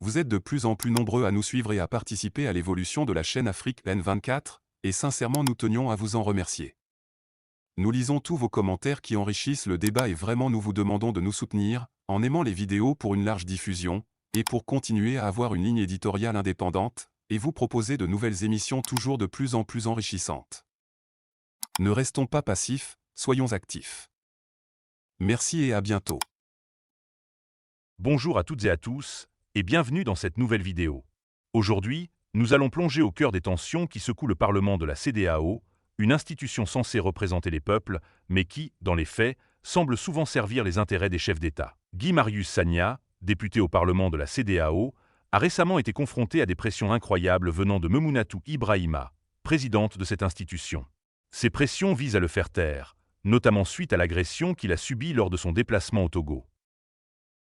Vous êtes de plus en plus nombreux à nous suivre et à participer à l'évolution de la chaîne Afrique N24, et sincèrement nous tenions à vous en remercier. Nous lisons tous vos commentaires qui enrichissent le débat et vraiment nous vous demandons de nous soutenir, en aimant les vidéos pour une large diffusion, et pour continuer à avoir une ligne éditoriale indépendante, et vous proposer de nouvelles émissions toujours de plus en plus enrichissantes. Ne restons pas passifs, soyons actifs. Merci et à bientôt. Bonjour à toutes et à tous, et bienvenue dans cette nouvelle vidéo. Aujourd'hui, nous allons plonger au cœur des tensions qui secouent le Parlement de la CEDEAO, une institution censée représenter les peuples, mais qui, dans les faits, semble souvent servir les intérêts des chefs d'État. Guy Marius Sagna, député au Parlement de la CEDEAO, a récemment été confronté à des pressions incroyables venant de Memunatu Ibrahima, présidente de cette institution. Ces pressions visent à le faire taire, notamment suite à l'agression qu'il a subie lors de son déplacement au Togo.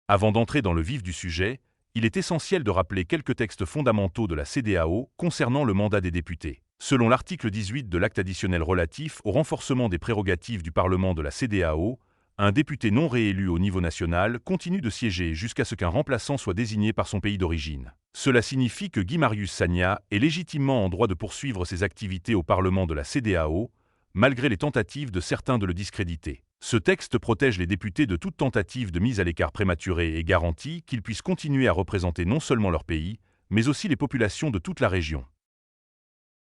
Avant d'entrer dans le vif du sujet, il est essentiel de rappeler quelques textes fondamentaux de la CEDEAO concernant le mandat des députés. Selon l'article 18 de l'acte additionnel relatif au renforcement des prérogatives du Parlement de la CEDEAO, un député non réélu au niveau national continue de siéger jusqu'à ce qu'un remplaçant soit désigné par son pays d'origine. Cela signifie que Guy Marius Sagna est légitimement en droit de poursuivre ses activités au Parlement de la CEDEAO, malgré les tentatives de certains de le discréditer. Ce texte protège les députés de toute tentative de mise à l'écart prématurée et garantit qu'ils puissent continuer à représenter non seulement leur pays, mais aussi les populations de toute la région.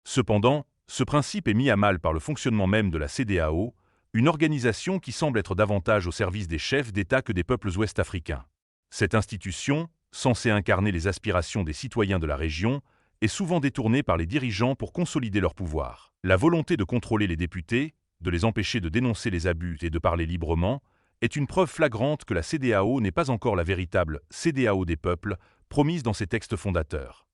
Cependant, ce principe est mis à mal par le fonctionnement même de la CEDEAO, une organisation qui semble être davantage au service des chefs d'État que des peuples ouest-africains. Cette institution, censée incarner les aspirations des citoyens de la région, est souvent détournée par les dirigeants pour consolider leur pouvoir. La volonté de contrôler les députés, de les empêcher de dénoncer les abus et de parler librement, est une preuve flagrante que la CEDEAO n'est pas encore la véritable CEDEAO des peuples promise dans ses textes fondateurs.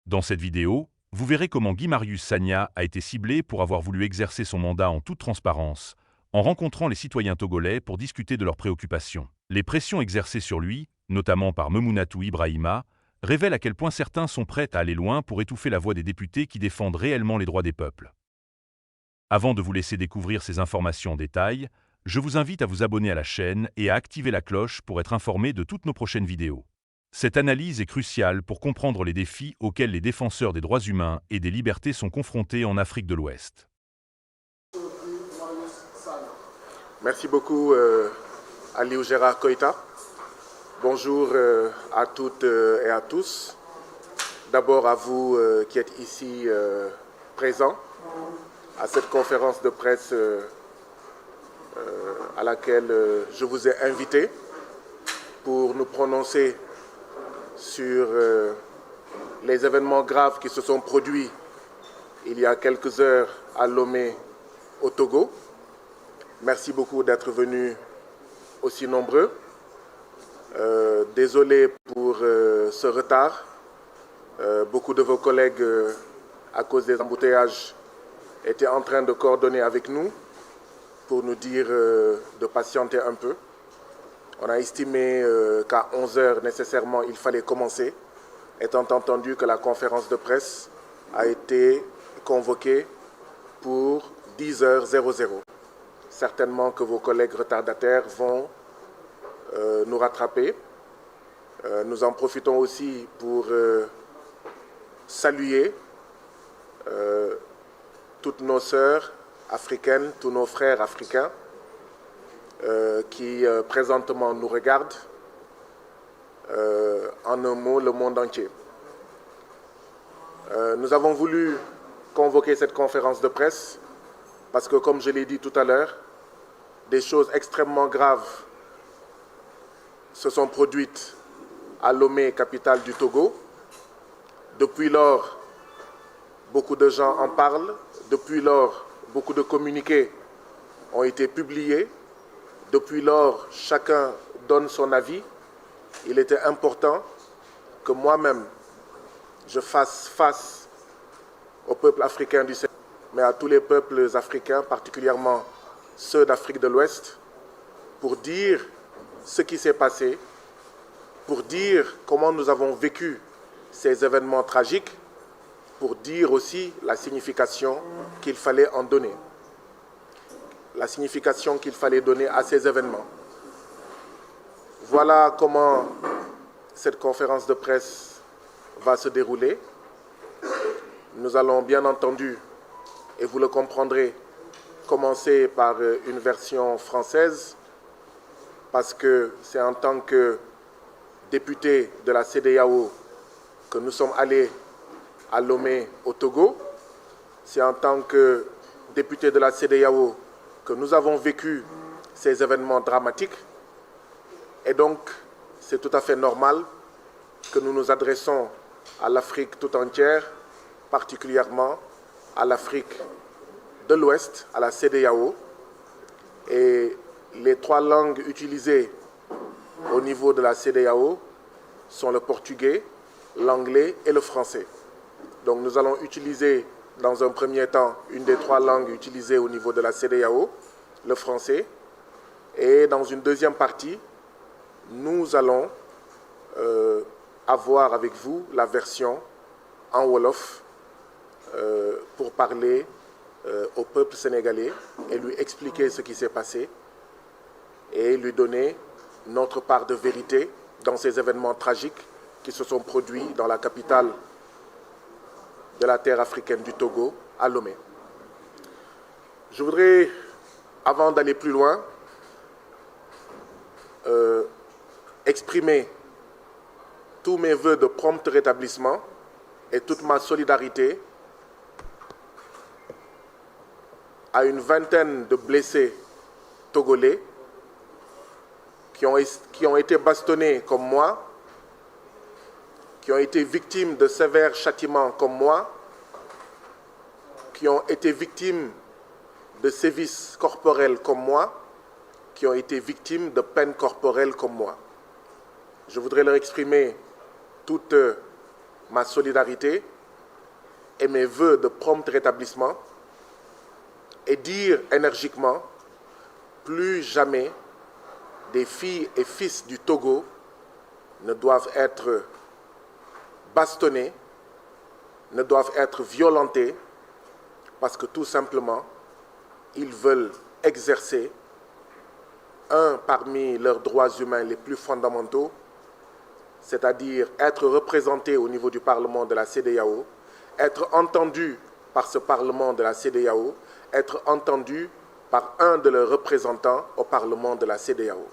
Dans cette vidéo, vous verrez comment Guy Marius Sagna a été ciblé pour avoir voulu exercer son mandat en toute transparence, en rencontrant les citoyens togolais pour discuter de leurs préoccupations. Les pressions exercées sur lui, notamment par Memunatu Ibrahima, révèlent à quel point certains sont prêts à aller loin pour étouffer la voix des députés qui défendent réellement les droits des peuples. Avant de vous laisser découvrir ces informations en détail, je vous invite à vous abonner à la chaîne et à activer la cloche pour être informé de toutes nos prochaines vidéos. Cette analyse est cruciale pour comprendre les défis auxquels les défenseurs des droits humains et des libertés sont confrontés en Afrique de l'Ouest. Merci beaucoup Aliou Gérard Koïta. Bonjour à toutes et à tous. D'abord à vous qui êtes ici présents à cette conférence de presse à laquelle je vous ai invité pour nous prononcer sur les événements graves qui se sont produits il y a quelques heures à Lomé, au Togo. Merci beaucoup d'être venus aussi nombreux. Désolé pour ce retard. Beaucoup de vos collègues, à cause des embouteillages, étaient en train de coordonner avec nous pour nous dire de patienter un peu. On a estimé qu'à 11 heures, nécessairement, il fallait commencer, étant entendu que la conférence de presse a été convoquée pour 10h00. Certainement que vos collègues retardataires vont nous rattraper. Nous en profitons aussi pour saluer toutes nos sœurs africaines, tous nos frères africains qui présentement nous regardent, en un mot, le monde entier. Nous avons voulu convoquer cette conférence de presse parce que, comme je l'ai dit tout à l'heure, des choses extrêmement graves se sont produites à Lomé, capitale du Togo. Depuis lors, beaucoup de gens en parlent. Depuis lors, beaucoup de communiqués ont été publiés. Depuis lors, chacun donne son avis. Il était important que moi-même, je fasse face au peuple africain du Sénégal, mais à tous les peuples africains, particulièrement ceux d'Afrique de l'Ouest, pour dire ce qui s'est passé, pour dire comment nous avons vécu ces événements tragiques, pour dire aussi la signification qu'il fallait en donner. La signification qu'il fallait donner à ces événements. Voilà comment cette conférence de presse va se dérouler. Nous allons bien entendu, et vous le comprendrez, commencer par une version française, parce que c'est en tant que député de la CEDEAO que nous sommes allés à Lomé au Togo. C'est en tant que député de la CEDEAO que nous avons vécu ces événements dramatiques. Et donc, c'est tout à fait normal que nous nous adressons à l'Afrique tout entière, particulièrement à l'Afrique de l'Ouest, à la CEDEAO. Et les trois langues utilisées au niveau de la CEDEAO sont le portugais, l'anglais et le français. Donc nous allons utiliser dans un premier temps une des trois langues utilisées au niveau de la CEDEAO, le français. Et dans une deuxième partie, nous allons avoir avec vous la version en Wolof pour parler au peuple sénégalais et lui expliquer ce qui s'est passé et lui donner notre part de vérité dans ces événements tragiques qui se sont produits dans la capitale de la terre africaine du Togo, à Lomé. Je voudrais, avant d'aller plus loin, exprimer tous mes vœux de prompt rétablissement et toute ma solidarité à une vingtaine de blessés togolais qui ont été bastonnés comme moi, qui ont été victimes de sévères châtiments comme moi, qui ont été victimes de sévices corporels comme moi, qui ont été victimes de peines corporelles comme moi. Je voudrais leur exprimer toute ma solidarité et mes vœux de prompt rétablissement et dire énergiquement, plus jamais des filles et fils du Togo ne doivent être bastonnés, ne doivent être violentés, parce que tout simplement, ils veulent exercer un parmi leurs droits humains les plus fondamentaux, c'est-à-dire être représentés au niveau du Parlement de la CEDEAO, être entendus par ce Parlement de la CEDEAO, être entendus par un de leurs représentants au Parlement de la CEDEAO.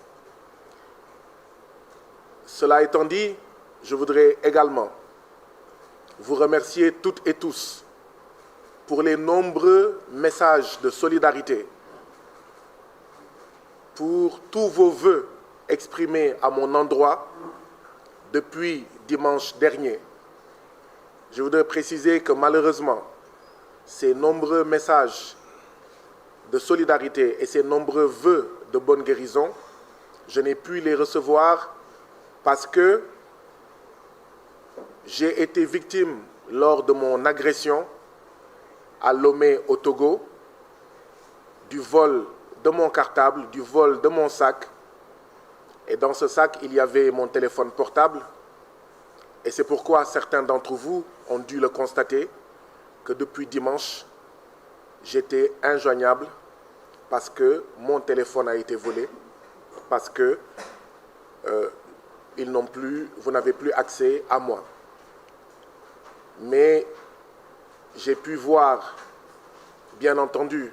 Cela étant dit, je voudrais également vous remercier toutes et tous pour les nombreux messages de solidarité, pour tous vos vœux exprimés à mon endroit depuis dimanche dernier. Je voudrais préciser que malheureusement, ces nombreux messages de solidarité et ces nombreux vœux de bonne guérison, je n'ai pu les recevoir parce que j'ai été victime lors de mon agression à Lomé au Togo, du vol de mon cartable, du vol de mon sac. Et dans ce sac, il y avait mon téléphone portable. Et c'est pourquoi certains d'entre vous ont dû le constater, que depuis dimanche, j'étais injoignable parce que mon téléphone a été volé, parce que vous n'avez plus accès à moi. Mais j'ai pu voir, bien entendu,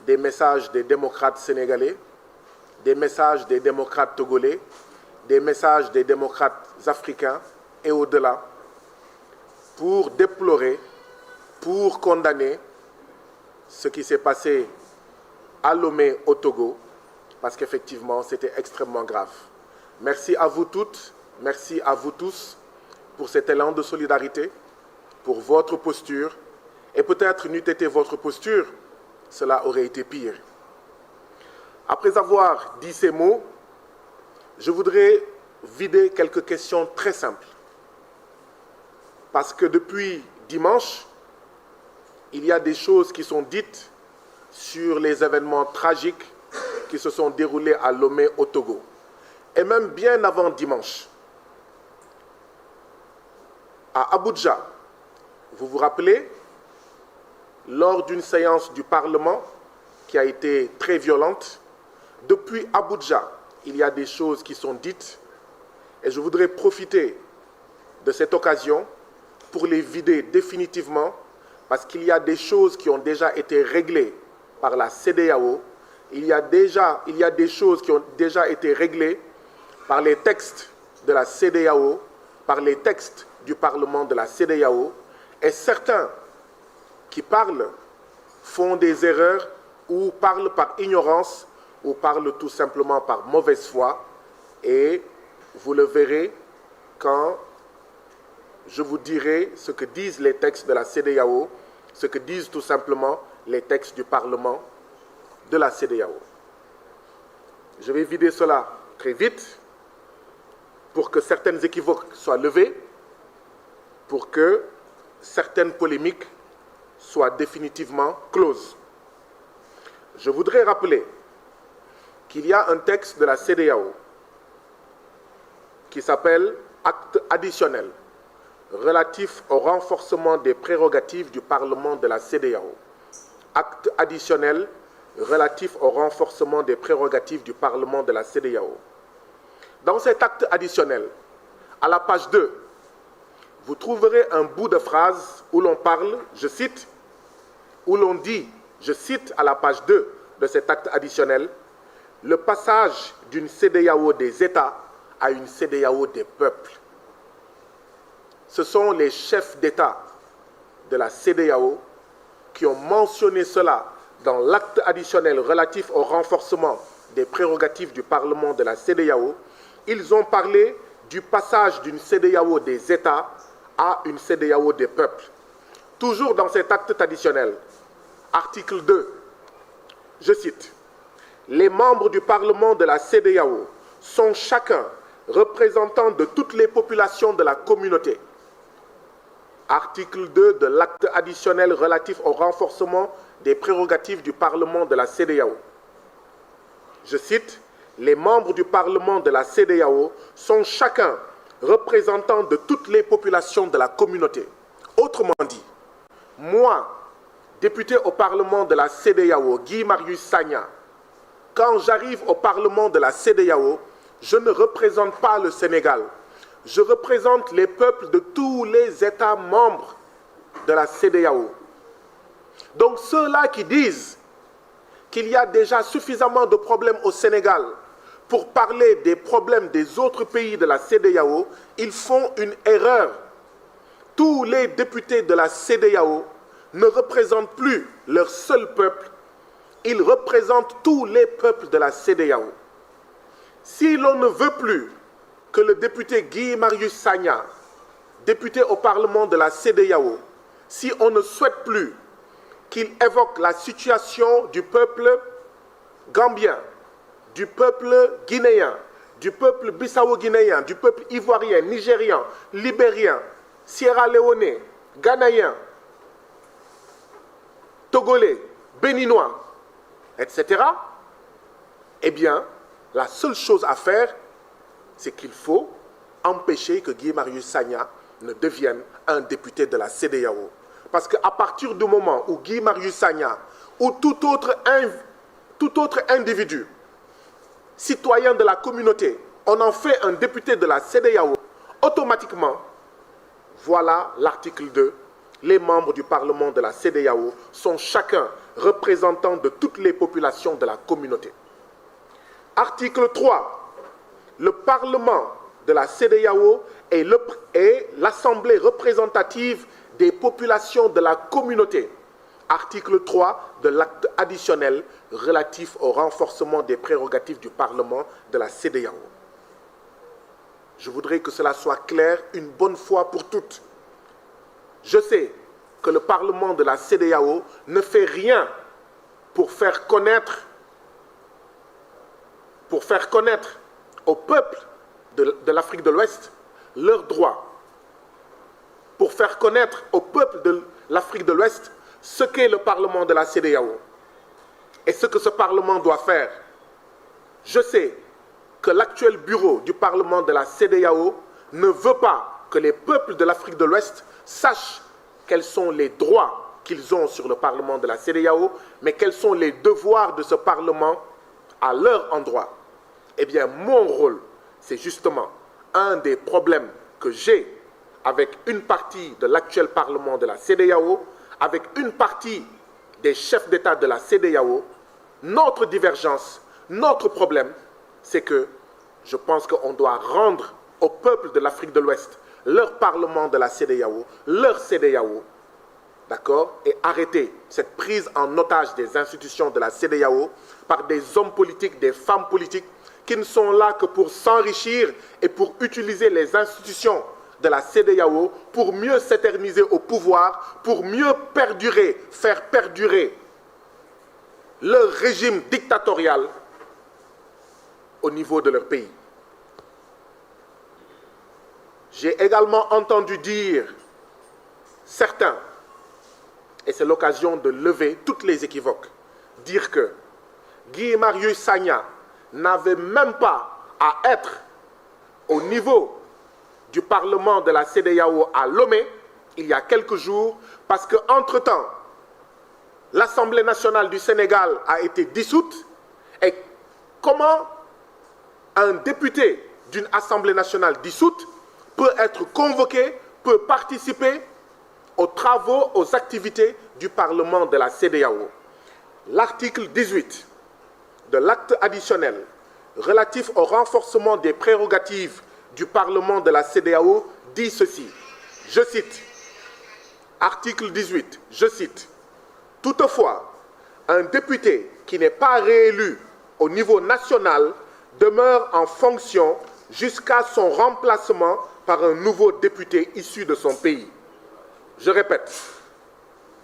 des messages des démocrates sénégalais, des messages des démocrates togolais, des messages des démocrates africains et au-delà, pour déplorer, pour condamner ce qui s'est passé à Lomé au Togo, parce qu'effectivement, c'était extrêmement grave. Merci à vous toutes, merci à vous tous pour cet élan de solidarité, pour votre posture, et peut-être n'eût été votre posture, cela aurait été pire. Après avoir dit ces mots, je voudrais vider quelques questions très simples. Parce que depuis dimanche, il y a des choses qui sont dites sur les événements tragiques qui se sont déroulés à Lomé au Togo. Et même bien avant dimanche, à Abuja, vous vous rappelez, lors d'une séance du Parlement qui a été très violente, depuis Abuja, il y a des choses qui sont dites Et je voudrais profiter de cette occasion pour les vider définitivement, parce qu'il y a des choses qui ont déjà été réglées par la CEDEAO, il y a des choses qui ont déjà été réglées par les textes de la CEDEAO, par les textes du Parlement de la CEDEAO, et certains qui parlent font des erreurs ou parlent par ignorance ou parlent tout simplement par mauvaise foi, et vous le verrez quand je vous dirai ce que disent les textes de la CEDEAO, ce que disent tout simplement les textes du Parlement de la CEDEAO. Je vais vider cela très vite pour que certaines équivoques soient levées, pour que certaines polémiques soient définitivement closes. Je voudrais rappeler qu'il y a un texte de la CEDEAO qui s'appelle « Acte additionnel » relatif au renforcement des prérogatives du Parlement de la CEDEAO. Acte additionnel relatif au renforcement des prérogatives du Parlement de la CEDEAO. Dans cet acte additionnel, à la page 2, vous trouverez un bout de phrase où l'on parle, je cite, où l'on dit, je cite à la page 2 de cet acte additionnel, le passage d'une CEDEAO des États à une CEDEAO des peuples. Ce sont les chefs d'État de la CEDEAO qui ont mentionné cela dans l'acte additionnel relatif au renforcement des prérogatives du Parlement de la CEDEAO. Ils ont parlé du passage d'une CEDEAO des États à une CEDEAO des peuples. Toujours dans cet acte additionnel, article 2, je cite, « Les membres du Parlement de la CEDEAO sont chacun représentant de toutes les populations de la communauté. » Article 2 de l'acte additionnel relatif au renforcement des prérogatives du Parlement de la CEDEAO. Je cite, « Les membres du Parlement de la CEDEAO sont chacun représentant de toutes les populations de la communauté. » Autrement dit, moi, député au Parlement de la CEDEAO, Guy Marius Sagna, quand j'arrive au Parlement de la CEDEAO, je ne représente pas le Sénégal. Je représente les peuples de tous les États membres de la CEDEAO. Donc ceux-là qui disent qu'il y a déjà suffisamment de problèmes au Sénégal pour parler des problèmes des autres pays de la CEDEAO, ils font une erreur. Tous les députés de la CEDEAO ne représentent plus leur seul peuple, ils représentent tous les peuples de la CEDEAO. Si l'on ne veut plus que le député Guy Marius Sagna, député au Parlement de la CEDEAO, si on ne souhaite plus qu'il évoque la situation du peuple gambien, du peuple guinéen, du peuple bissau-guinéen, du peuple ivoirien, nigérian, libérien, sierra-léonais, ghanéen, togolais, béninois, etc., eh bien, la seule chose à faire, c'est qu'il faut empêcher que Guy Marius Sagna ne devienne un député de la CEDEAO. Parce qu'à partir du moment où Guy Marius Sagna ou tout autre individu, citoyen de la communauté, on en fait un député de la CEDEAO, automatiquement, voilà l'article 2, les membres du Parlement de la CEDEAO sont chacun représentant de toutes les populations de la communauté. Article 3, le Parlement de la CEDEAO est l'Assemblée représentative des populations de la communauté. Article 3 de l'acte additionnel relatif au renforcement des prérogatives du Parlement de la CEDEAO. Je voudrais que cela soit clair une bonne fois pour toutes. Je sais que le Parlement de la CEDEAO ne fait rien pour faire connaître au peuple de l'Afrique de l'Ouest leurs droits, pour faire connaître au peuple de l'Afrique de l'Ouest ce qu'est le Parlement de la CEDEAO et ce que ce Parlement doit faire. Je sais que l'actuel bureau du Parlement de la CEDEAO ne veut pas que les peuples de l'Afrique de l'Ouest sachent quels sont les droits qu'ils ont sur le Parlement de la CEDEAO, mais quels sont les devoirs de ce Parlement à leur endroit. Eh bien, mon rôle, c'est justement, un des problèmes que j'ai avec une partie de l'actuel Parlement de la CEDEAO, avec une partie des chefs d'État de la CEDEAO, notre divergence, notre problème, c'est que je pense qu'on doit rendre au peuple de l'Afrique de l'Ouest leur Parlement de la CEDEAO, leur CEDEAO, d'accord, et arrêter cette prise en otage des institutions de la CEDEAO par des hommes politiques, des femmes politiques, qui ne sont là que pour s'enrichir et pour utiliser les institutions de la CEDEAO pour mieux s'éterniser au pouvoir, pour mieux perdurer, faire perdurer leur régime dictatorial au niveau de leur pays. J'ai également entendu dire certains, et c'est l'occasion de lever toutes les équivoques, dire que Guy Marius Sagna n'avait même pas à être au niveau du Parlement de la CEDEAO à Lomé il y a quelques jours, parce qu'entre-temps, l'Assemblée nationale du Sénégal a été dissoute. Et comment un député d'une Assemblée nationale dissoute peut être convoqué, peut participer aux travaux, aux activités du Parlement de la CEDEAO? L'article 18 de l'acte additionnel relatif au renforcement des prérogatives du Parlement de la CEDEAO dit ceci, je cite, article 18, je cite, « Toutefois, un député qui n'est pas réélu au niveau national demeure en fonction jusqu'à son remplacement par un nouveau député issu de son pays. » Je répète,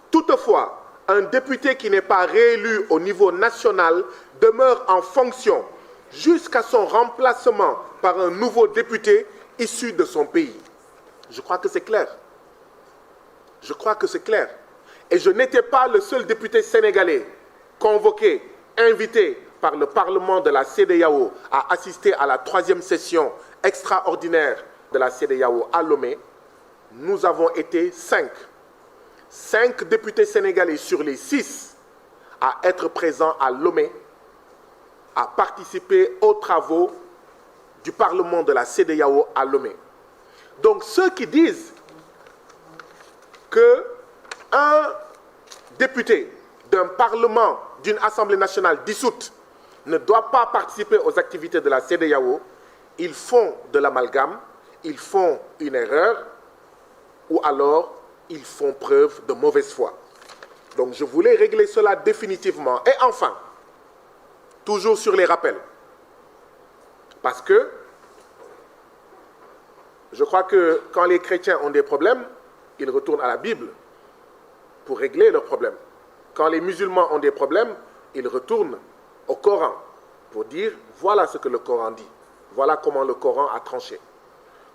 toutefois, un député qui n'est pas réélu au niveau national demeure en fonction jusqu'à son remplacement par un nouveau député issu de son pays. Je crois que c'est clair. Je crois que c'est clair. Et je n'étais pas le seul député sénégalais convoqué, invité par le Parlement de la CEDEAO à assister à la 3e session extraordinaire de la CEDEAO à Lomé. Nous avons été 5. 5 députés sénégalais sur les 6 à être présents à Lomé, à participer aux travaux du Parlement de la CEDEAO à Lomé. Donc ceux qui disent qu'un député d'un Parlement, d'une Assemblée nationale dissoute ne doit pas participer aux activités de la CEDEAO, ils font de l'amalgame, ils font une erreur, ou alors ils font preuve de mauvaise foi. Donc je voulais régler cela définitivement. Et enfin, toujours sur les rappels, parce que je crois que quand les chrétiens ont des problèmes, ils retournent à la Bible pour régler leurs problèmes. Quand les musulmans ont des problèmes, ils retournent au Coran pour dire voilà ce que le Coran dit, voilà comment le Coran a tranché.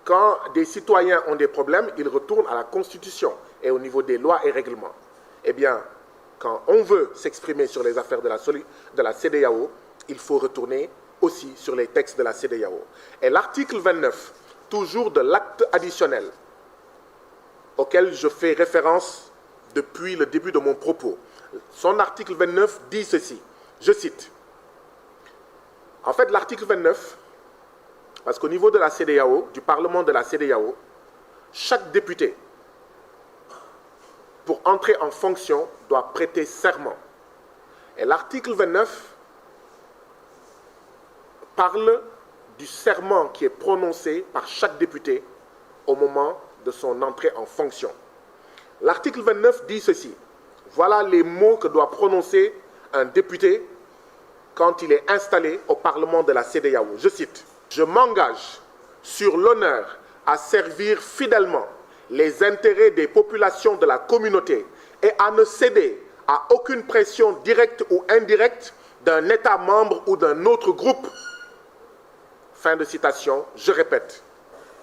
Quand des citoyens ont des problèmes, ils retournent à la Constitution et au niveau des lois et règlements. Eh bien, quand on veut s'exprimer sur les affaires de la CEDEAO, il faut retourner aussi sur les textes de la CEDEAO. Et l'article 29, toujours de l'acte additionnel, auquel je fais référence depuis le début de mon propos, son article 29 dit ceci, je cite. En fait, l'article 29, parce qu'au niveau de la CEDEAO, du Parlement de la CEDEAO, chaque député, pour entrer en fonction, doit prêter serment. Et l'article 29 parle du serment qui est prononcé par chaque député au moment de son entrée en fonction. L'article 29 dit ceci. Voilà les mots que doit prononcer un député quand il est installé au Parlement de la CEDEAO. Je cite. « Je m'engage sur l'honneur à servir fidèlement les intérêts des populations de la communauté et à ne céder à aucune pression directe ou indirecte d'un État membre ou d'un autre groupe. » Fin de citation, je répète.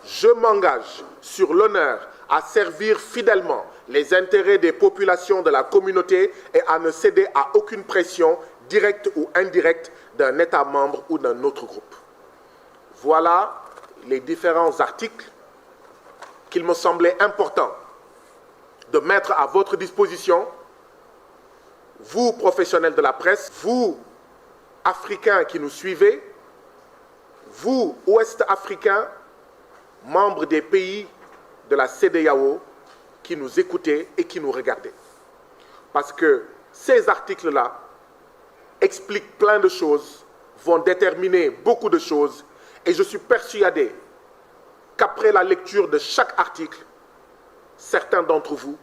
Je m'engage sur l'honneur à servir fidèlement les intérêts des populations de la communauté et à ne céder à aucune pression directe ou indirecte d'un État membre ou d'un autre groupe. Voilà les différents articles qu'il me semblait important de mettre à votre disposition, vous professionnels de la presse, vous Africains qui nous suivez, vous Ouest-Africains membres des pays de la CEDEAO qui nous écoutaient et qui nous regardaient. Parce que ces articles-là expliquent plein de choses, vont déterminer beaucoup de choses, et je suis persuadé qu'après la lecture de chaque article, certains d'entre vous,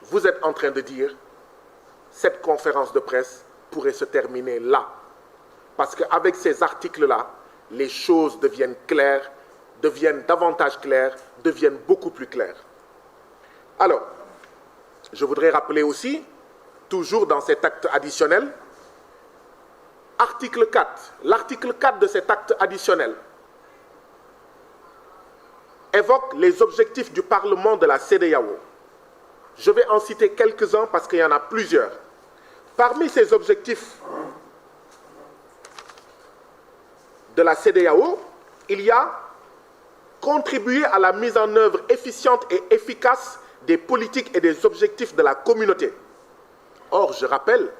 vous êtes en train de dire cette conférence de presse pourrait se terminer là. Parce qu'avec ces articles-là, les choses deviennent claires, deviennent davantage claires, deviennent beaucoup plus claires. Alors, je voudrais rappeler aussi, toujours dans cet acte additionnel, article 4. L'article 4 de cet acte additionnel évoque les objectifs du Parlement de la CEDEAO. Je vais en citer quelques-uns parce qu'il y en a plusieurs. Parmi ces objectifs de la CEDEAO, il y a contribuer à la mise en œuvre efficiente et efficace des politiques et des objectifs de la communauté. Or, je rappelle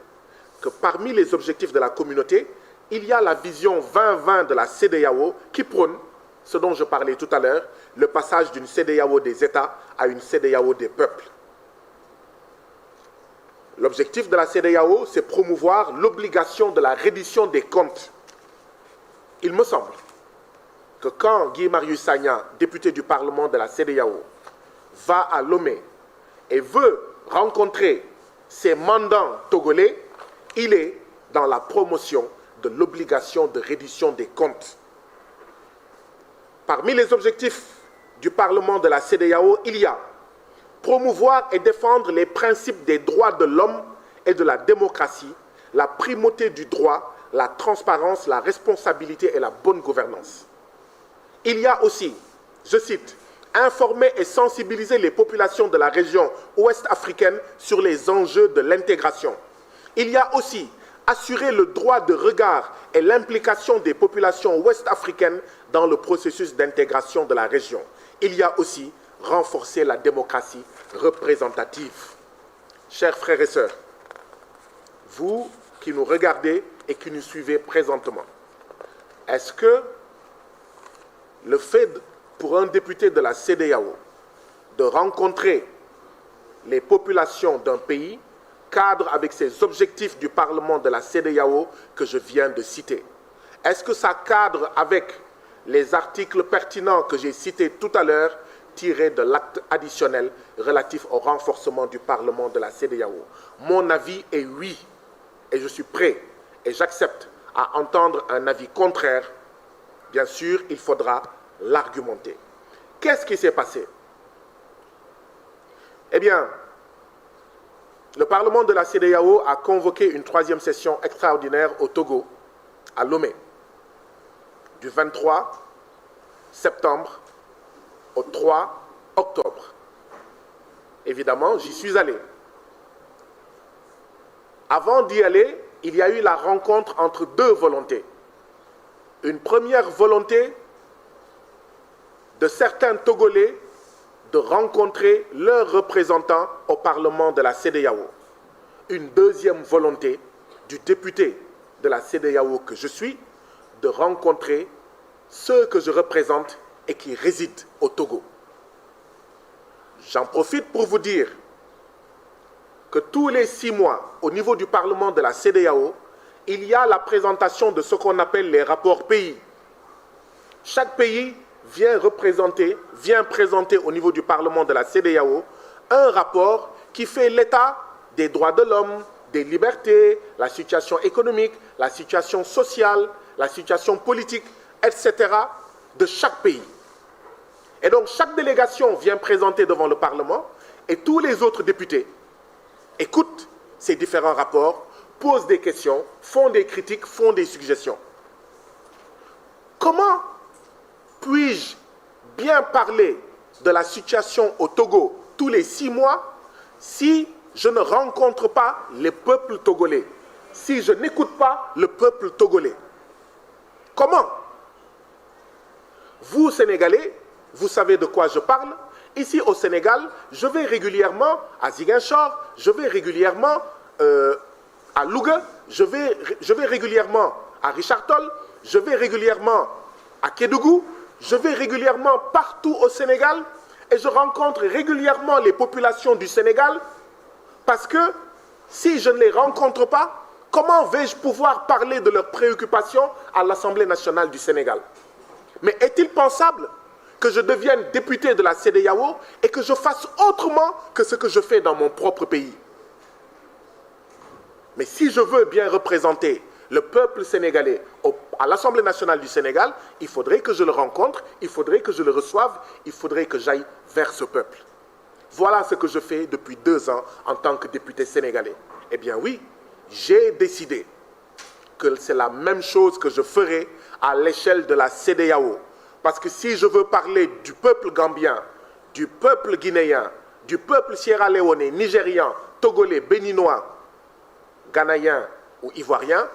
que parmi les objectifs de la communauté, il y a la vision 2020 de la CEDEAO qui prône, ce dont je parlais tout à l'heure, le passage d'une CEDEAO des États à une CEDEAO des peuples. L'objectif de la CEDEAO, c'est promouvoir l'obligation de la reddition des comptes. Il me semble que quand Guy Marius Sagna, député du Parlement de la CEDEAO, va à Lomé et veut rencontrer ses mandants togolais, il est dans la promotion de l'obligation de reddition des comptes. Parmi les objectifs du Parlement de la CEDEAO, il y a promouvoir et défendre les principes des droits de l'homme et de la démocratie, la primauté du droit, la transparence, la responsabilité et la bonne gouvernance. Il y a aussi, je cite, informer et sensibiliser les populations de la région ouest africaine sur les enjeux de l'intégration. Il y a aussi assurer le droit de regard et l'implication des populations ouest africaines dans le processus d'intégration de la région. Il y a aussi renforcer la démocratie représentative. Chers frères et sœurs, vous qui nous regardez et qui nous suivez présentement, est-ce que le fait pour un député de la CEDEAO de rencontrer les populations d'un pays cadre avec ces objectifs du Parlement de la CEDEAO que je viens de citer? Est-ce que ça cadre avec les articles pertinents que j'ai cités tout à l'heure, tirés de l'acte additionnel relatif au renforcement du Parlement de la CEDEAO? Mon avis est oui, et je suis prêt et j'accepte à entendre un avis contraire. Bien sûr, il faudra l'argumenter. Qu'est-ce qui s'est passé? Eh bien, le Parlement de la CEDEAO a convoqué une troisième session extraordinaire au Togo, à Lomé, du 23 septembre au 3 octobre. Évidemment, j'y suis allé. Avant d'y aller, il y a eu la rencontre entre deux volontés. Une première volonté de certains Togolais de rencontrer leurs représentants au Parlement de la CEDEAO. Une deuxième volonté du député de la CEDEAO que je suis de rencontrer ceux que je représente et qui résident au Togo. J'en profite pour vous dire que tous les 6 mois, au niveau du Parlement de la CEDEAO, il y a la présentation de ce qu'on appelle les rapports pays. Chaque pays vient présenter au niveau du Parlement de la CEDEAO un rapport qui fait l'état des droits de l'homme, des libertés, la situation économique, la situation sociale, la situation politique, etc. de chaque pays. Et donc chaque délégation vient présenter devant le Parlement et tous les autres députés écoutent ces différents rapports, posent des questions, font des critiques, font des suggestions. Comment puis-je bien parler de la situation au Togo tous les 6 mois si je ne rencontre pas les peuples togolais, si je n'écoute pas le peuple togolais? Comment? Vous, Sénégalais, vous savez de quoi je parle. Ici au Sénégal, je vais régulièrement à Ziguinchor, je vais régulièrement à Louga, je vais régulièrement à Richard Toll, je vais régulièrement à Kédougou, Je vais régulièrement partout au Sénégal et je rencontre régulièrement les populations du Sénégal parce que si je ne les rencontre pas, comment vais-je pouvoir parler de leurs préoccupations à l'Assemblée nationale du Sénégal? Mais est-il pensable que je devienne député de la CEDEAO et que je fasse autrement que ce que je fais dans mon propre pays? Mais si je veux bien représenter le peuple sénégalais à l'Assemblée nationale du Sénégal, il faudrait que je le rencontre, il faudrait que je le reçoive, il faudrait que j'aille vers ce peuple. Voilà ce que je fais depuis 2 ans en tant que député sénégalais. Eh bien oui, j'ai décidé que c'est la même chose que je ferai à l'échelle de la CEDEAO. Parce que si je veux parler du peuple gambien, du peuple guinéen, du peuple sierra-léonais, nigérian, togolais, béninois, ghanéen ou ivoirien,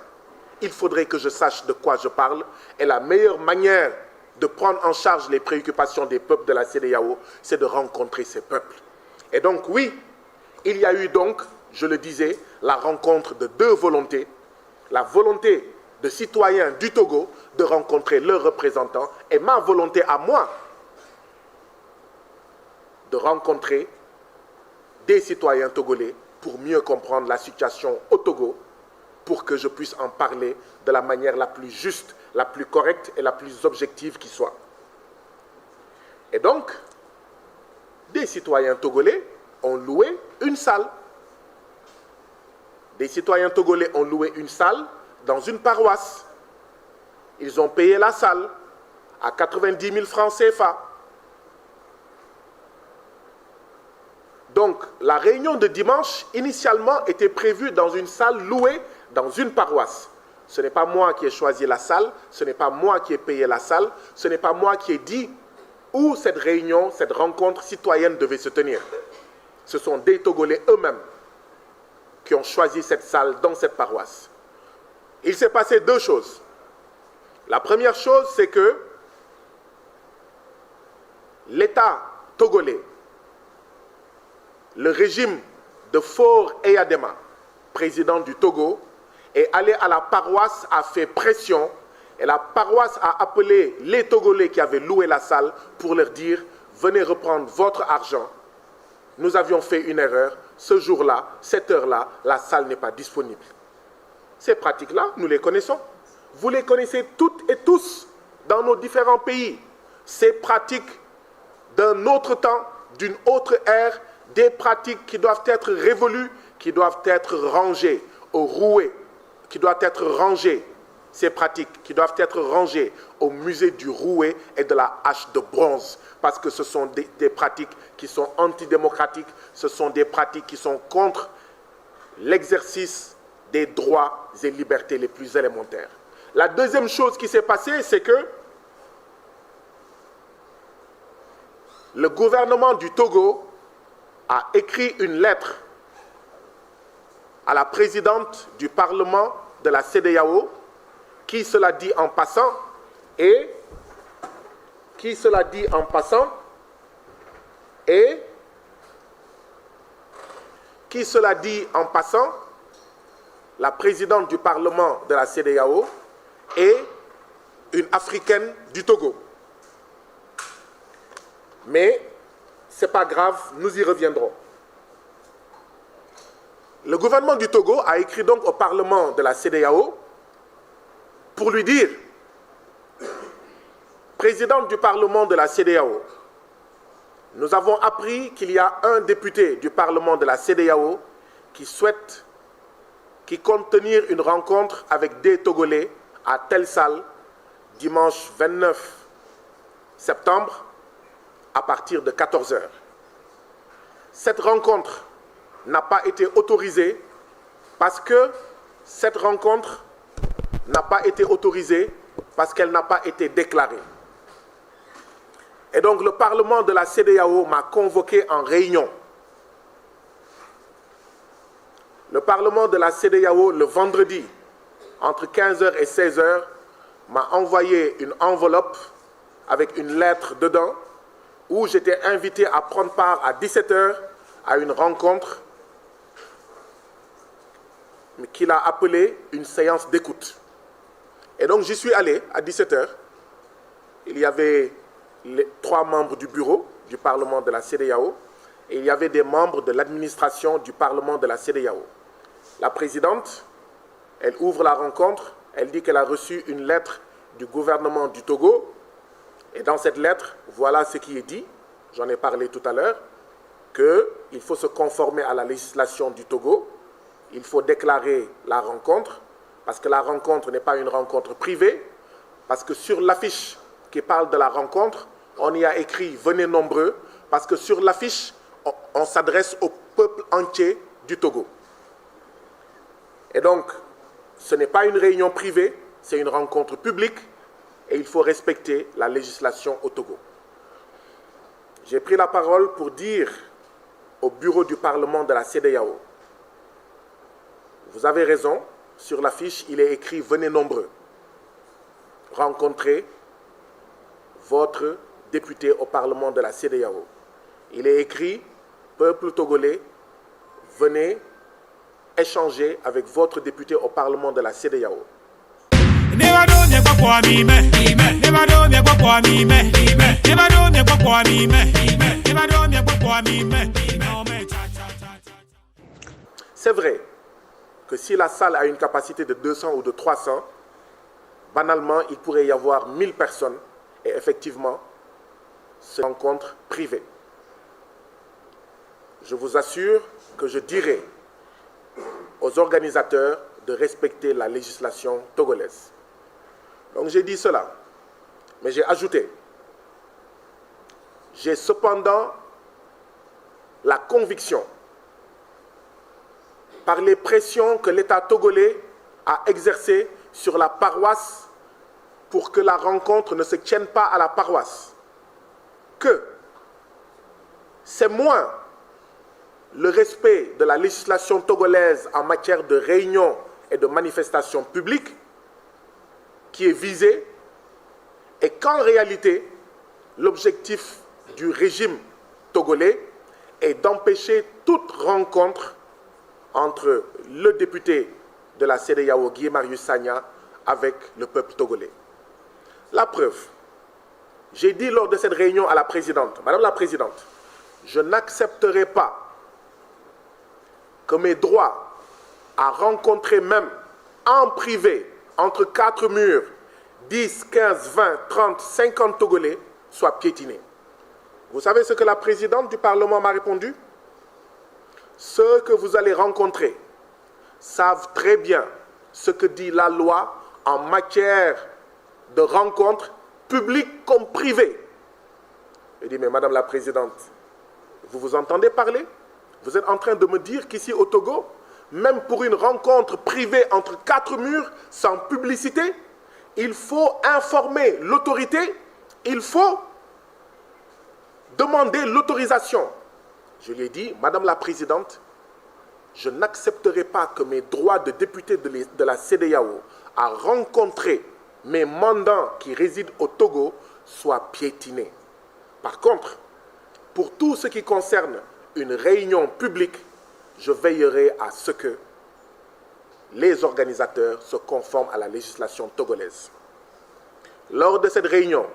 il faudrait que je sache de quoi je parle. Et la meilleure manière de prendre en charge les préoccupations des peuples de la CEDEAO, c'est de rencontrer ces peuples. Et donc oui, il y a eu donc, je le disais, la rencontre de 2 volontés. La volonté de citoyens du Togo de rencontrer leurs représentants et ma volonté à moi de rencontrer des citoyens togolais pour mieux comprendre la situation au Togo, pour que je puisse en parler de la manière la plus juste, la plus correcte et la plus objective qui soit. Et donc, des citoyens togolais ont loué une salle. Des citoyens togolais ont loué une salle dans une paroisse. Ils ont payé la salle à 90 000 francs CFA. Donc, la réunion de dimanche, initialement, était prévue dans une salle louée dans une paroisse. Ce n'est pas moi qui ai choisi la salle, ce n'est pas moi qui ai payé la salle, ce n'est pas moi qui ai dit où cette réunion, cette rencontre citoyenne devait se tenir. Ce sont des Togolais eux-mêmes qui ont choisi cette salle dans cette paroisse. Il s'est passé 2 choses. La première chose, c'est que l'État togolais, le régime de Faure Eyadema, président du Togo, est allé à la paroisse, a fait pression, et la paroisse a appelé les Togolais qui avaient loué la salle pour leur dire « Venez reprendre votre argent. Nous avions fait une erreur. Ce jour-là, cette heure-là, la salle n'est pas disponible. » Ces pratiques-là, nous les connaissons. Vous les connaissez toutes et tous dans nos différents pays. Ces pratiques d'un autre temps, d'une autre ère, des pratiques qui doivent être révolues, qui doivent être rangées au rouet, qui doivent être rangées, ces pratiques qui doivent être rangées au musée du rouet et de la hache de bronze, parce que ce sont des pratiques qui sont antidémocratiques, ce sont des pratiques qui sont contre l'exercice des droits et libertés les plus élémentaires. La deuxième chose qui s'est passée, c'est que le gouvernement du Togo a écrit une lettre à la présidente du Parlement de la CEDEAO, qui, cela dit en passant, la présidente du Parlement de la CEDEAO est une Africaine du Togo. Mais ce n'est pas grave, nous y reviendrons. Le gouvernement du Togo a écrit donc au Parlement de la CEDEAO pour lui dire, présidente du Parlement de la CEDEAO, nous avons appris qu'il y a un député du Parlement de la CEDEAO qui compte tenir une rencontre avec des Togolais à telle salle, dimanche 29 septembre, à partir de 14 h. Cette rencontre n'a pas été autorisée parce qu'elle n'a pas été déclarée. Et donc le Parlement de la CEDEAO m'a convoqué en réunion. Le Parlement de la CEDEAO, le vendredi, entre 15 h et 16 h, m'a envoyé une enveloppe avec une lettre dedans où j'étais invité à prendre part à 17 h à une rencontre qu'il a appelée une séance d'écoute. Et donc j'y suis allé à 17 h il y avait les 3 membres du bureau du Parlement de la CEDEAO et il y avait des membres de l'administration du Parlement de la CEDEAO. La présidente, elle ouvre la rencontre, elle dit qu'elle a reçu une lettre du gouvernement du Togo et dans cette lettre, voilà ce qui est dit, j'en ai parlé tout à l'heure, qu'il faut se conformer à la législation du Togo, il faut déclarer la rencontre, parce que la rencontre n'est pas une rencontre privée, parce que sur l'affiche qui parle de la rencontre, on y a écrit « Venez nombreux », parce que sur l'affiche, on s'adresse au peuple entier du Togo. Et donc, ce n'est pas une réunion privée, c'est une rencontre publique, et il faut respecter la législation au Togo. J'ai pris la parole pour dire au bureau du Parlement de la CEDEAO, vous avez raison, sur l'affiche, il est écrit « Venez nombreux ». Rencontrer votre député au Parlement de la CEDEAO. Il est écrit « Peuple togolais, venez échanger avec votre député au Parlement de la CEDEAO ». C'est vrai que si la salle a une capacité de 200 ou de 300, banalement, il pourrait y avoir 1000 personnes et effectivement, c'est une rencontre privée. Je vous assure que je dirai aux organisateurs de respecter la législation togolaise. Donc j'ai dit cela, mais j'ai ajouté, j'ai cependant la conviction, par les pressions que l'État togolais a exercées sur la paroisse pour que la rencontre ne se tienne pas à la paroisse, que c'est moins le respect de la législation togolaise en matière de réunions et de manifestations publiques qui est visé et qu'en réalité, l'objectif du régime togolais est d'empêcher toute rencontre entre le député de la CEDEAO, Guy Marius Sagna, avec le peuple togolais. La preuve, j'ai dit lors de cette réunion à la présidente, Madame la Présidente, je n'accepterai pas que mes droits à rencontrer même en privé, entre 4 murs, 10, 15, 20, 30, 50 Togolais soient piétinés. Vous savez ce que la présidente du Parlement m'a répondu? Ceux que vous allez rencontrer savent très bien ce que dit la loi en matière de rencontres publiques comme privées. Je dis, mais Madame la Présidente, vous vous entendez parler? Vous êtes en train de me dire qu'ici au Togo, même pour une rencontre privée entre 4 murs, sans publicité, il faut informer l'autorité, il faut demander l'autorisation. Je lui ai dit, Madame la Présidente, je n'accepterai pas que mes droits de député de la CEDEAO à rencontrer mes mandants qui résident au Togo soient piétinés. Par contre, pour tout ce qui concerne une réunion publique, je veillerai à ce que les organisateurs se conforment à la législation togolaise. Lors de cette réunion,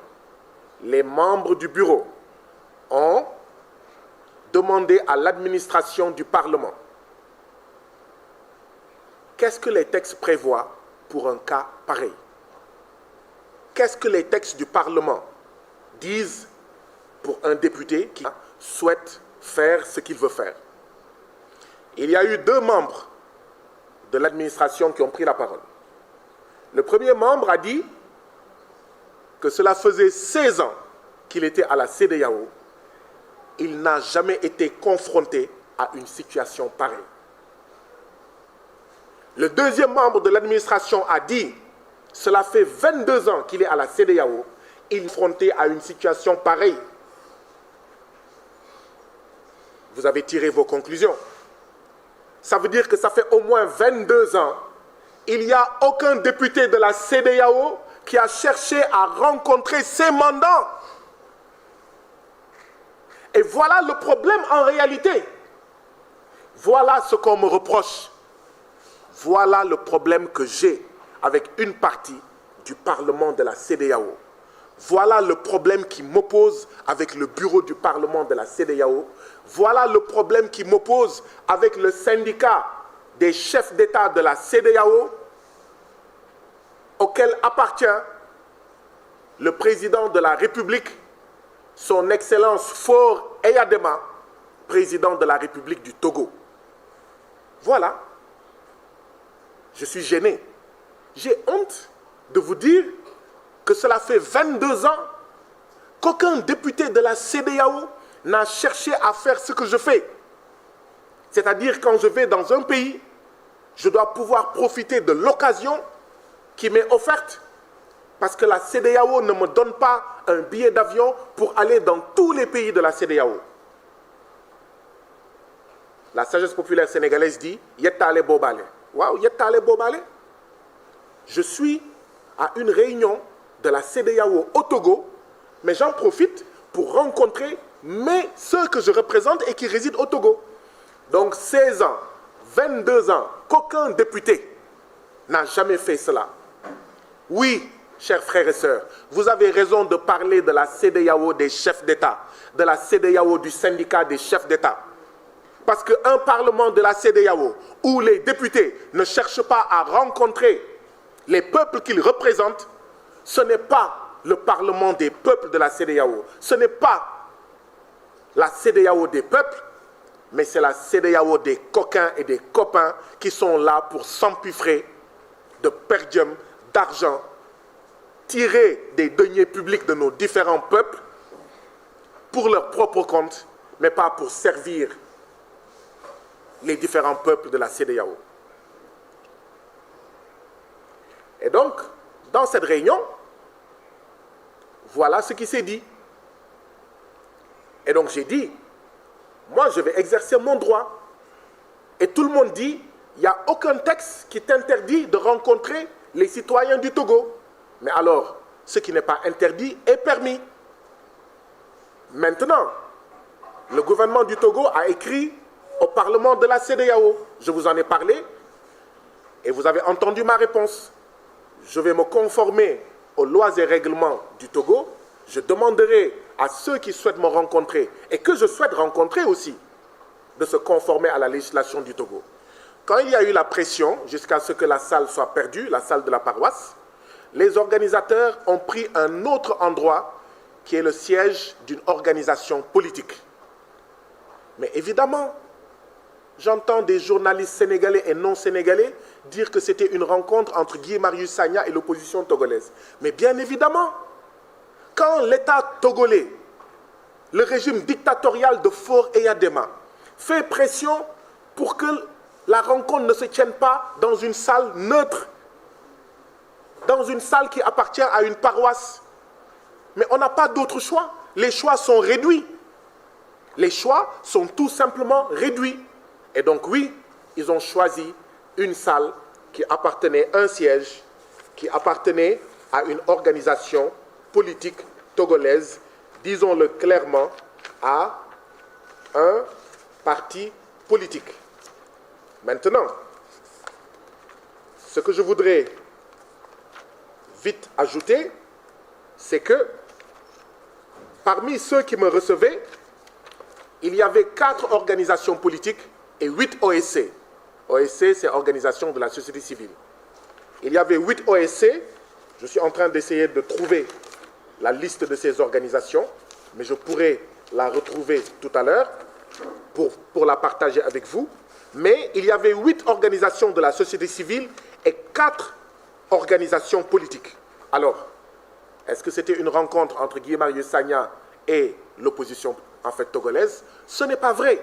les membres du bureau ont demandé à l'administration du Parlement qu'est-ce que les textes prévoient pour un cas pareil. Qu'est-ce que les textes du Parlement disent pour un député qui souhaite faire ce qu'il veut faire. Il y a eu 2 membres de l'administration qui ont pris la parole. Le premier membre a dit que cela faisait 16 ans qu'il était à la CEDEAO. Il n'a jamais été confronté à une situation pareille. Le deuxième membre de l'administration a dit cela fait 22 ans qu'il est à la CEDEAO. Il est confronté à une situation pareille. Vous avez tiré vos conclusions. Ça veut dire que ça fait au moins 22 ans. Il n'y a aucun député de la CEDEAO qui a cherché à rencontrer ses mandants. Et voilà le problème en réalité. Voilà ce qu'on me reproche. Voilà le problème que j'ai avec une partie du Parlement de la CEDEAO. Voilà le problème qui m'oppose avec le bureau du Parlement de la CEDEAO. Voilà le problème qui m'oppose avec le syndicat des chefs d'État de la CEDEAO, auquel appartient le président de la République, son Excellence Faure Eyadema, président de la République du Togo. Voilà. Je suis gêné. J'ai honte de vous dire que cela fait 22 ans qu'aucun député de la CEDEAO n'a cherché à faire ce que je fais. C'est-à-dire, quand je vais dans un pays, je dois pouvoir profiter de l'occasion qui m'est offerte, parce que la CEDEAO ne me donne pas un billet d'avion pour aller dans tous les pays de la CEDEAO. La sagesse populaire sénégalaise dit « Yettale Bobale ». Waouh, Yettale Bobale. Je suis à une réunion de la CEDEAO au Togo, mais j'en profite pour rencontrer ceux que je représente et qui résident au Togo. Donc 16 ans, 22 ans, qu'aucun député n'a jamais fait cela. Oui, chers frères et sœurs, vous avez raison de parler de la CEDEAO des chefs d'État, de la CEDEAO du syndicat des chefs d'État. Parce qu'un parlement de la CEDEAO où les députés ne cherchent pas à rencontrer les peuples qu'ils représentent, ce n'est pas le parlement des peuples de la CEDEAO. Ce n'est pas la CEDEAO des peuples, mais c'est la CEDEAO des coquins et des copains qui sont là pour s'empiffrer de perdium, d'argent, tirer des deniers publics de nos différents peuples pour leur propre compte, mais pas pour servir les différents peuples de la CEDEAO. Et donc, dans cette réunion, voilà ce qui s'est dit. Et donc j'ai dit, moi je vais exercer mon droit. Et tout le monde dit, il n'y a aucun texte qui t'interdit de rencontrer les citoyens du Togo. Mais alors, ce qui n'est pas interdit est permis. Maintenant, le gouvernement du Togo a écrit au Parlement de la CEDEAO. Je vous en ai parlé et vous avez entendu ma réponse. Je vais me conformer aux lois et règlements du Togo. Je demanderai à ceux qui souhaitent me rencontrer et que je souhaite rencontrer aussi de se conformer à la législation du Togo. Quand il y a eu la pression jusqu'à ce que la salle soit perdue, la salle de la paroisse, les organisateurs ont pris un autre endroit qui est le siège d'une organisation politique. Mais évidemment, j'entends des journalistes sénégalais et non sénégalais dire que c'était une rencontre entre Guy Marius Sagna et l'opposition togolaise. Mais bien évidemment, quand l'État togolais, le régime dictatorial de Faure Eyadema, fait pression pour que la rencontre ne se tienne pas dans une salle neutre, dans une salle qui appartient à une paroisse. Mais on n'a pas d'autre choix. Les choix sont réduits. Les choix sont tout simplement réduits. Et donc oui, ils ont choisi une salle qui appartenait à un siège, qui appartenait à une organisation politique togolaise, disons-le clairement, à un parti politique. Maintenant, ce que je voudrais vite ajouter, c'est que parmi ceux qui me recevaient, il y avait 4 organisations politiques et 8 OSC. OSC, c'est Organisation de la société civile. Il y avait 8 OSC. Je suis en train d'essayer de trouver la liste de ces organisations, mais je pourrai la retrouver tout à l'heure pour la partager avec vous. Mais il y avait 8 organisations de la société civile et 4 organisations politiques. Alors, est-ce que c'était une rencontre entre Guy Marius Sagna et l'opposition togolaise? Ce n'est pas vrai.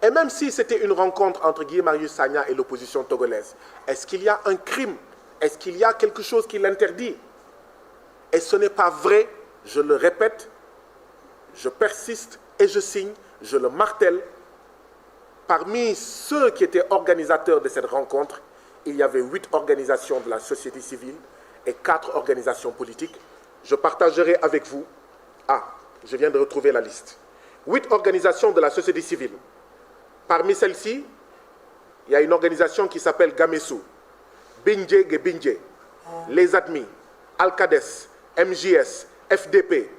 Et même si c'était une rencontre entre Guy Marius Sagna et l'opposition togolaise, est-ce qu'il y a un crime? Est-ce qu'il y a quelque chose qui l'interdit? Et ce n'est pas vrai, je le répète, je persiste et je signe, je le martèle. Parmi ceux qui étaient organisateurs de cette rencontre, il y avait 8 organisations de la société civile et 4 organisations politiques. Je partagerai avec vous. Ah, je viens de retrouver la liste. 8 organisations de la société civile. Parmi celles-ci, il y a une organisation qui s'appelle Gamessou, Bindje Gebindje, Les Admis, Alcades, MJS, FDP,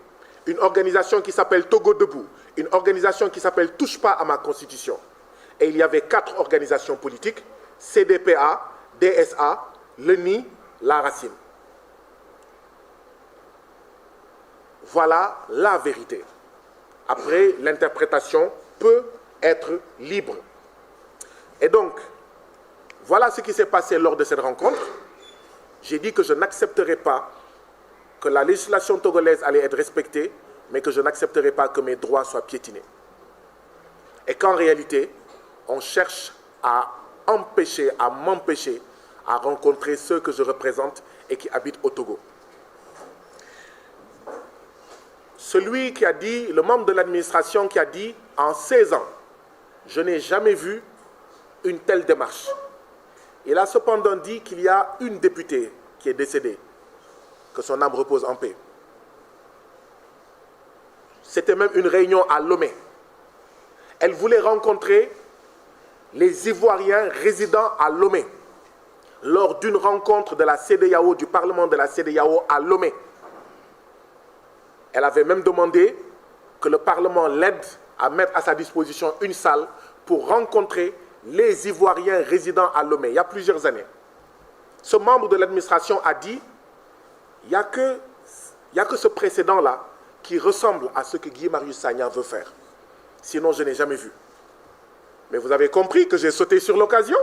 une organisation qui s'appelle Togo Debout, une organisation qui s'appelle Touche pas à ma constitution. Et il y avait 4 organisations politiques, CDPA, DSA, l'ENI, la Racine. Voilà la vérité. Après, l'interprétation peut être libre. Et donc, voilà ce qui s'est passé lors de cette rencontre. J'ai dit que je n'accepterai pas que la législation togolaise allait être respectée, mais que je n'accepterai pas que mes droits soient piétinés. Et qu'en réalité, on cherche à m'empêcher à rencontrer ceux que je représente et qui habitent au Togo. Celui qui a dit, le membre de l'administration qui a dit, en 16 ans, je n'ai jamais vu une telle démarche. Il a cependant dit qu'il y a une députée qui est décédée, que son âme repose en paix. C'était même une réunion à Lomé. Elle voulait rencontrer les Ivoiriens résidant à Lomé lors d'une rencontre de la CEDEAO, du Parlement de la CEDEAO à Lomé. Elle avait même demandé que le Parlement l'aide à mettre à sa disposition une salle pour rencontrer les Ivoiriens résidant à Lomé, il y a plusieurs années. Ce membre de l'administration a dit, il n'y a que ce précédent-là qui ressemble à ce que Guy Marius Sagna veut faire. Sinon, je n'ai jamais vu. Mais vous avez compris que j'ai sauté sur l'occasion.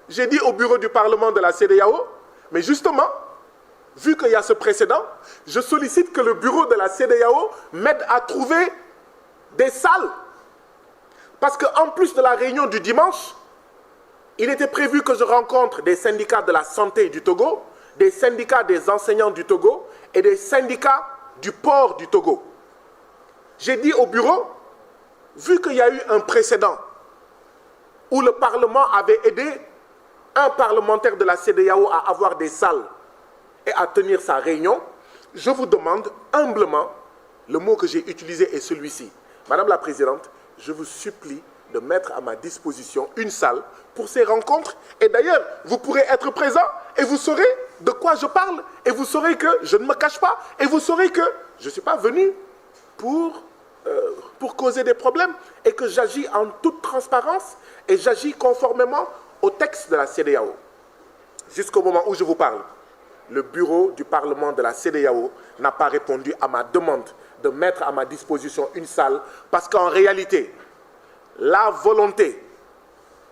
J'ai dit au bureau du Parlement de la CEDEAO, mais justement, vu qu'il y a ce précédent, je sollicite que le bureau de la CEDEAO m'aide à trouver des salles. Parce qu'en plus de la réunion du dimanche, il était prévu que je rencontre des syndicats de la santé du Togo, des syndicats des enseignants du Togo et des syndicats du port du Togo. J'ai dit au bureau, vu qu'il y a eu un précédent où le Parlement avait aidé un parlementaire de la CEDEAO à avoir des salles et à tenir sa réunion, je vous demande humblement, le mot que j'ai utilisé est celui-ci. Madame la Présidente, je vous supplie de mettre à ma disposition une salle pour ces rencontres. Et d'ailleurs, vous pourrez être présent et vous saurez de quoi je parle. Et vous saurez que je ne me cache pas. Et vous saurez que je ne suis pas venu pour causer des problèmes et que j'agis en toute transparence et j'agis conformément au texte de la CEDEAO. Jusqu'au moment où je vous parle, le bureau du Parlement de la CEDEAO n'a pas répondu à ma demande de mettre à ma disposition une salle parce qu'en réalité, la volonté,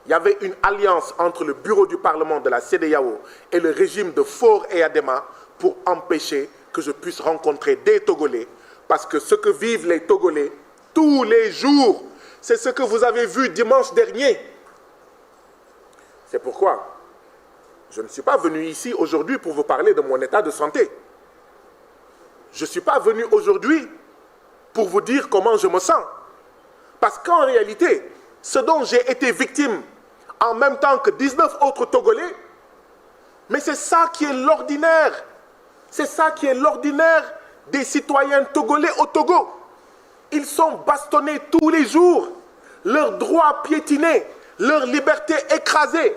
il y avait une alliance entre le bureau du Parlement de la CEDEAO et le régime de Faure et Adema pour empêcher que je puisse rencontrer des Togolais parce que ce que vivent les Togolais tous les jours, c'est ce que vous avez vu dimanche dernier. C'est pourquoi je ne suis pas venu ici aujourd'hui pour vous parler de mon état de santé. Je ne suis pas venu aujourd'hui pour vous dire comment je me sens. Parce qu'en réalité, ce dont j'ai été victime en même temps que 19 autres Togolais, mais c'est ça qui est l'ordinaire. C'est ça qui est l'ordinaire des citoyens togolais au Togo. Ils sont bastonnés tous les jours, leurs droits piétinés, leur liberté écrasée.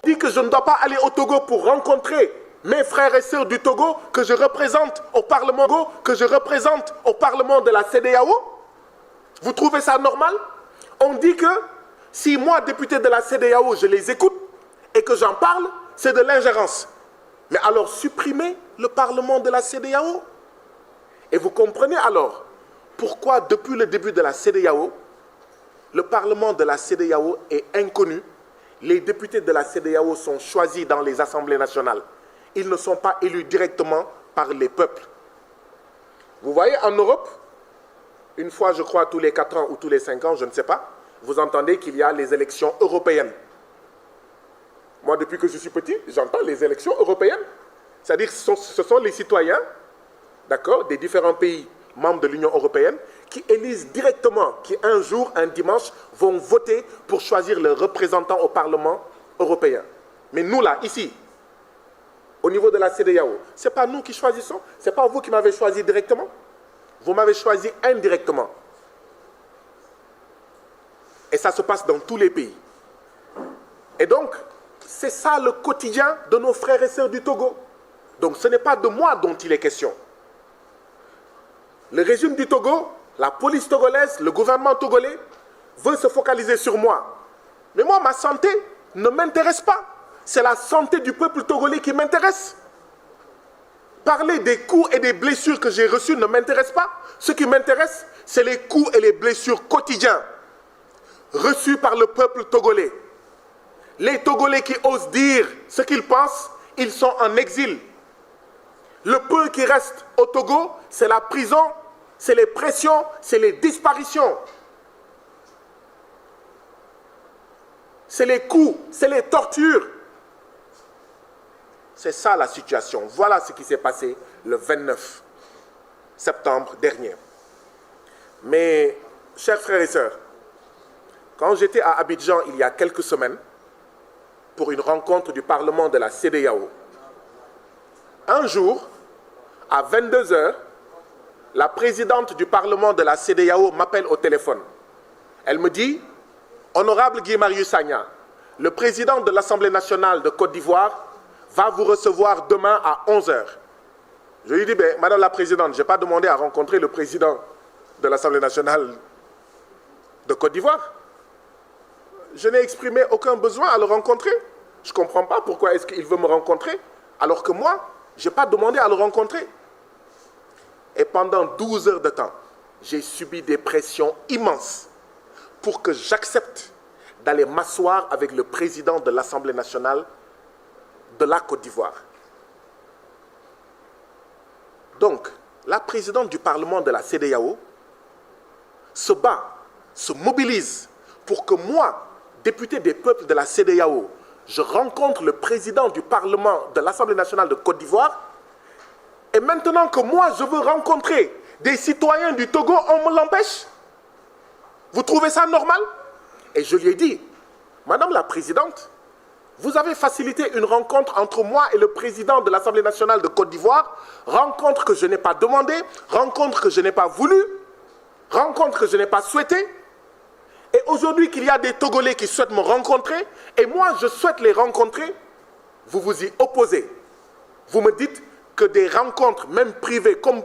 Je dis que je ne dois pas aller au Togo pour rencontrer mes frères et sœurs du Togo que je représente au Parlement, que je représente au Parlement de la CEDEAO. Vous trouvez ça normal? On dit que si moi, député de la CEDEAO, je les écoute et que j'en parle, c'est de l'ingérence. Mais alors supprimez le Parlement de la CEDEAO. Et vous comprenez alors pourquoi depuis le début de la CEDEAO, le Parlement de la CEDEAO est inconnu. Les députés de la CEDEAO sont choisis dans les assemblées nationales. Ils ne sont pas élus directement par les peuples. Vous voyez, en Europe, une fois, je crois, tous les 4 ans ou tous les 5 ans, je ne sais pas, vous entendez qu'il y a les élections européennes. Moi, depuis que je suis petit, j'entends les élections européennes. C'est-à-dire que ce sont les citoyens, d'accord, des différents pays membres de l'Union européenne qui élisent directement, qui un jour, un dimanche, vont voter pour choisir leurs représentants au Parlement européen. Mais nous, là, ici, au niveau de la CEDEAO, ce n'est pas nous qui choisissons, ce n'est pas vous qui m'avez choisi directement. Vous m'avez choisi indirectement. Et ça se passe dans tous les pays. Et donc, c'est ça le quotidien de nos frères et sœurs du Togo. Donc ce n'est pas de moi dont il est question. Le régime du Togo, la police togolaise, le gouvernement togolais veut se focaliser sur moi. Mais moi, ma santé ne m'intéresse pas. C'est la santé du peuple togolais qui m'intéresse. Parler des coups et des blessures que j'ai reçus ne m'intéresse pas. Ce qui m'intéresse, c'est les coups et les blessures quotidiens reçus par le peuple togolais. Les Togolais qui osent dire ce qu'ils pensent, ils sont en exil. Le peu qui reste au Togo, c'est la prison, c'est les pressions, c'est les disparitions. C'est les coups, c'est les tortures. C'est ça la situation. Voilà ce qui s'est passé le 29 septembre dernier. Mais, chers frères et sœurs, quand j'étais à Abidjan il y a quelques semaines, pour une rencontre du Parlement de la CEDEAO, un jour, à 22 h, la présidente du Parlement de la CEDEAO m'appelle au téléphone. Elle me dit, « Honorable Guy Marius Sagna, le président de l'Assemblée nationale de Côte d'Ivoire va vous recevoir demain à 11 h. Je lui dis, « Madame la Présidente, je n'ai pas demandé à rencontrer le président de l'Assemblée nationale de Côte d'Ivoire. Je n'ai exprimé aucun besoin à le rencontrer. Je ne comprends pas pourquoi est-ce qu'il veut me rencontrer, alors que moi, je n'ai pas demandé à le rencontrer. » Et pendant 12 heures de temps, j'ai subi des pressions immenses pour que j'accepte d'aller m'asseoir avec le président de l'Assemblée nationale de la Côte d'Ivoire. Donc, la présidente du Parlement de la CEDEAO se bat, se mobilise pour que moi, député des peuples de la CEDEAO, je rencontre le président du Parlement de l'Assemblée nationale de Côte d'Ivoire. Et maintenant que moi, je veux rencontrer des citoyens du Togo, on me l'empêche. Vous trouvez ça normal? Et je lui ai dit, Madame la Présidente, vous avez facilité une rencontre entre moi et le président de l'Assemblée nationale de Côte d'Ivoire, rencontre que je n'ai pas demandée, rencontre que je n'ai pas voulu, rencontre que je n'ai pas souhaitée. Et aujourd'hui qu'il y a des Togolais qui souhaitent me rencontrer, et moi je souhaite les rencontrer, vous vous y opposez. Vous me dites que des rencontres, même privées, comme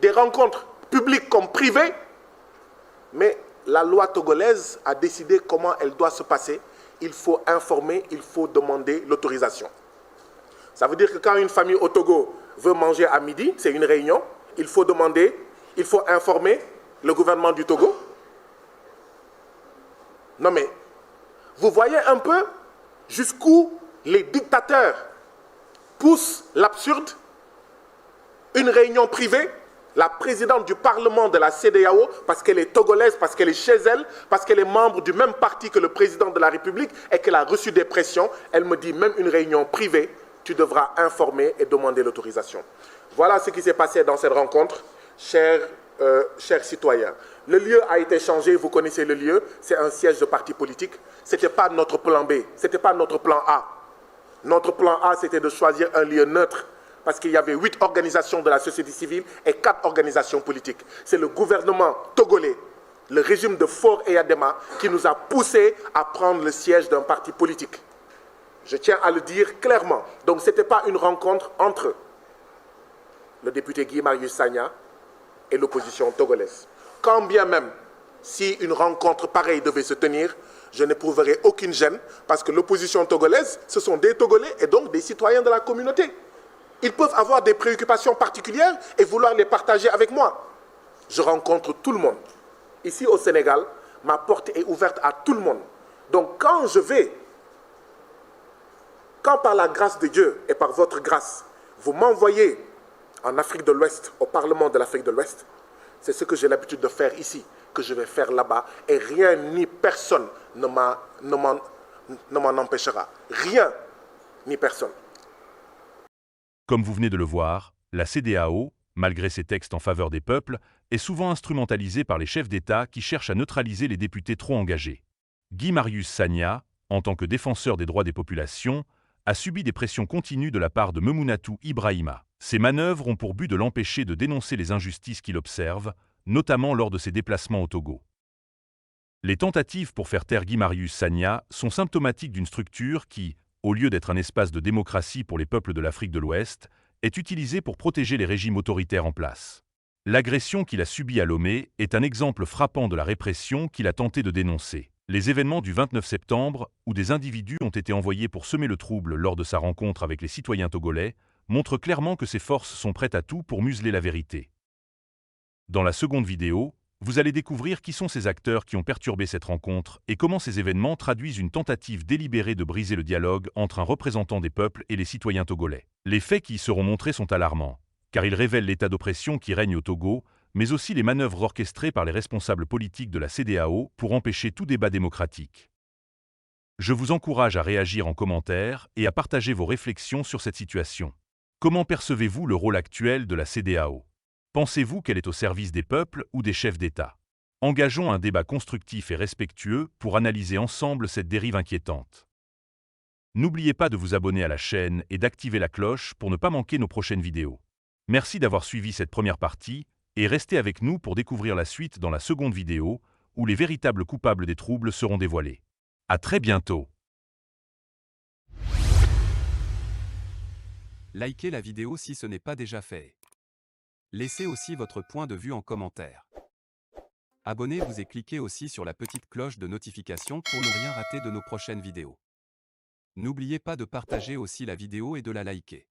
des rencontres publiques comme privées, mais la loi togolaise a décidé comment elle doit se passer. Il faut informer, il faut demander l'autorisation. Ça veut dire que quand une famille au Togo veut manger à midi, c'est une réunion, il faut demander, il faut informer le gouvernement du Togo. Non mais, vous voyez un peu jusqu'où les dictateurs poussent l'absurde. Une réunion privée, la présidente du Parlement de la CEDEAO, parce qu'elle est togolaise, parce qu'elle est chez elle, parce qu'elle est membre du même parti que le président de la République et qu'elle a reçu des pressions, elle me dit, même une réunion privée, tu devras informer et demander l'autorisation. Voilà ce qui s'est passé dans cette rencontre, chers citoyens. Le lieu a été changé, vous connaissez le lieu, c'est un siège de parti politique. Ce n'était pas notre plan B, ce n'était pas notre plan A. Notre plan A, c'était de choisir un lieu neutre, parce qu'il y avait 8 organisations de la société civile et 4 organisations politiques. C'est le gouvernement togolais, le régime de Faure et Adema, qui nous a poussés à prendre le siège d'un parti politique. Je tiens à le dire clairement. Donc ce n'était pas une rencontre entre le député Guy Marius Sagna et l'opposition togolaise. Quand bien même, si une rencontre pareille devait se tenir, je n'éprouverai aucune gêne, parce que l'opposition togolaise, ce sont des Togolais et donc des citoyens de la communauté. Ils peuvent avoir des préoccupations particulières et vouloir les partager avec moi. Je rencontre tout le monde. Ici au Sénégal, ma porte est ouverte à tout le monde. Donc quand par la grâce de Dieu et par votre grâce, vous m'envoyez en Afrique de l'Ouest, au Parlement de l'Afrique de l'Ouest, c'est ce que j'ai l'habitude de faire ici, que je vais faire là-bas, et rien ni personne ne m'en empêchera. Rien ni personne. Comme vous venez de le voir, la CEDEAO, malgré ses textes en faveur des peuples, est souvent instrumentalisée par les chefs d'État qui cherchent à neutraliser les députés trop engagés. Guy Marius Sagna, en tant que défenseur des droits des populations, a subi des pressions continues de la part de Memounatou Ibrahima. Ces manœuvres ont pour but de l'empêcher de dénoncer les injustices qu'il observe, notamment lors de ses déplacements au Togo. Les tentatives pour faire taire Guy Marius Sagna sont symptomatiques d'une structure qui, au lieu d'être un espace de démocratie pour les peuples de l'Afrique de l'Ouest, est utilisé pour protéger les régimes autoritaires en place. L'agression qu'il a subie à Lomé est un exemple frappant de la répression qu'il a tenté de dénoncer. Les événements du 29 septembre, où des individus ont été envoyés pour semer le trouble lors de sa rencontre avec les citoyens togolais, montrent clairement que ces forces sont prêtes à tout pour museler la vérité. Dans la seconde vidéo, vous allez découvrir qui sont ces acteurs qui ont perturbé cette rencontre et comment ces événements traduisent une tentative délibérée de briser le dialogue entre un représentant des peuples et les citoyens togolais. Les faits qui y seront montrés sont alarmants, car ils révèlent l'état d'oppression qui règne au Togo, mais aussi les manœuvres orchestrées par les responsables politiques de la CEDEAO pour empêcher tout débat démocratique. Je vous encourage à réagir en commentaire et à partager vos réflexions sur cette situation. Comment percevez-vous le rôle actuel de la CEDEAO? Pensez-vous qu'elle est au service des peuples ou des chefs d'État? Engageons un débat constructif et respectueux pour analyser ensemble cette dérive inquiétante. N'oubliez pas de vous abonner à la chaîne et d'activer la cloche pour ne pas manquer nos prochaines vidéos. Merci d'avoir suivi cette première partie et restez avec nous pour découvrir la suite dans la seconde vidéo où les véritables coupables des troubles seront dévoilés. À très bientôt. Likez la vidéo si ce n'est pas déjà fait. Laissez aussi votre point de vue en commentaire. Abonnez-vous et cliquez aussi sur la petite cloche de notification pour ne rien rater de nos prochaines vidéos. N'oubliez pas de partager aussi la vidéo et de la liker.